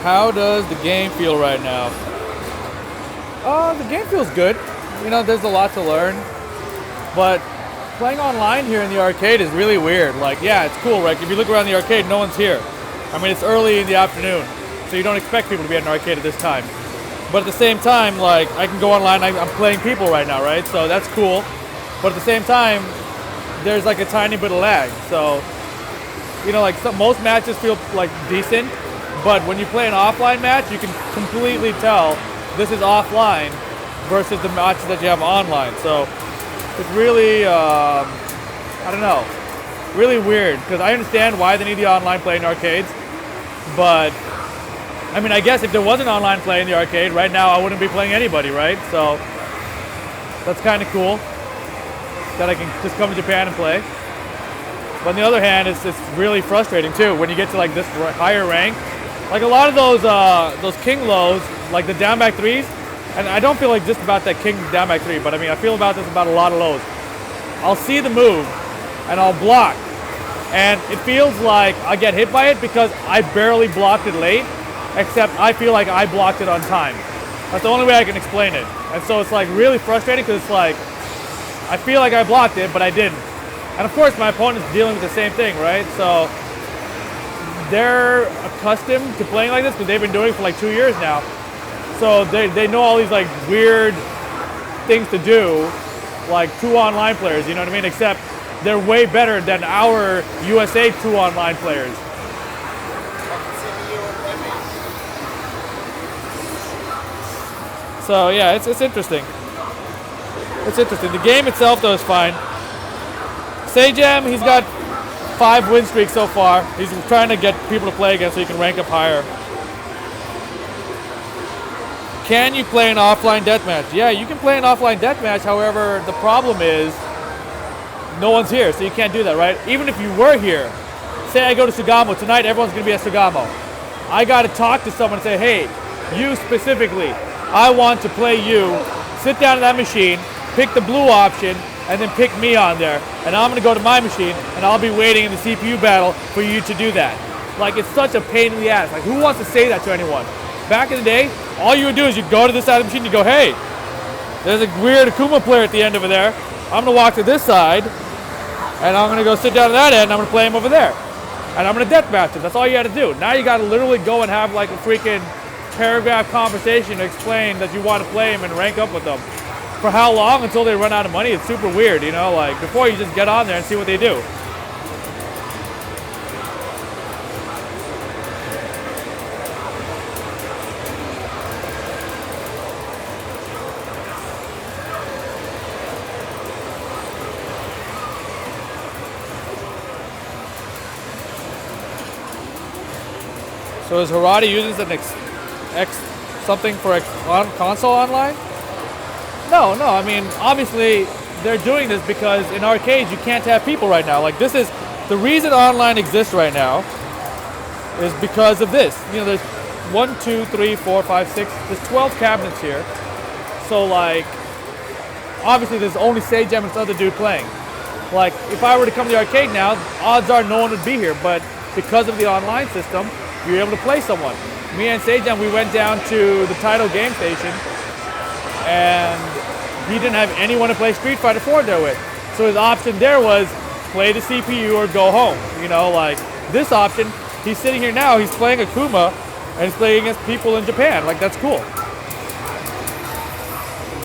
How does the game feel right now? The game feels good. You know, there's a lot to learn, but playing online here in the arcade is really weird. Like, yeah, it's cool, right? If you look around the arcade, no one's here. I mean, it's early in the afternoon, so you don't expect people to be at an arcade at this time. But at the same time, like, I can go online, I'm playing people right now, right? So that's cool. But at the same time, there's like a tiny bit of lag. So, you know, like most matches feel like decent, but when you play an offline match, you can completely tell this is offline versus the matches that you have online. So it's really, I don't know, really weird, because I understand why they need the online play in arcades, but I mean, I guess if there wasn't online play in the arcade, right now I wouldn't be playing anybody, right? So that's kind of cool that I can just come to Japan and play. But on the other hand, it's really frustrating too when you get to like this higher rank. Like a lot of those king lows, like the down back threes, and I don't feel like just about that king down back three, but I mean, I feel about this about a lot of lows. I'll see the move and I'll block, and it feels like I get hit by it because I barely blocked it late, except I feel like I blocked it on time. That's the only way I can explain it. And so it's like really frustrating because it's like, I feel like I blocked it, but I didn't. And of course my opponent's dealing with the same thing, right? So they're accustomed to playing like this because they've been doing it for like 2 years now. So they know all these like weird things to do, like two online players, you know what I mean? Except they're way better than our USA two online players. So yeah, it's interesting. It's interesting. The game itself though is fine. Sejam, he's got 5 win streaks so far. He's trying to get people to play again so he can rank up higher. Can you play an offline deathmatch? Yeah, you can play an offline deathmatch. However, the problem is no one's here, so you can't do that, right? Even if you were here, say I go to Sugamo tonight, everyone's gonna be at Sugamo. I gotta talk to someone and say, hey, you specifically, I want to play you. Sit down at that machine, pick the blue option, and then pick me on there. And I'm gonna go to my machine, and I'll be waiting in the CPU battle for you to do that. Like, it's such a pain in the ass. Like, who wants to say that to anyone? Back in the day, all you would do is you go to this side of the machine, you go, hey, there's a weird Akuma player at the end over there. I'm gonna walk to this side, and I'm gonna go sit down at that end, and I'm gonna play him over there. And I'm gonna deathmatch him. That's all you gotta do. Now you gotta literally go and have like a freaking paragraph conversation to explain that you want to play him and rank up with them. For how long? Until they run out of money? It's super weird, you know? Like, before you just get on there and see what they do. So is Harada using an something for console online? No, I mean, obviously they're doing this because in arcades you can't have people right now. Like, this is the reason online exists right now is because of this. You know, there's 1, 2, 3, 4, 5, 6, there's 12 cabinets here. So like, obviously there's only Sejam and this other dude playing. Like, if I were to come to the arcade now, odds are no one would be here, but because of the online system, you're able to play someone. Me and Sejam, we went down to the Taito game station, and he didn't have anyone to play Street Fighter 4 there with. So his option there was play the CPU or go home. You know, like this option, he's sitting here now, he's playing Akuma, and he's playing against people in Japan. Like, that's cool.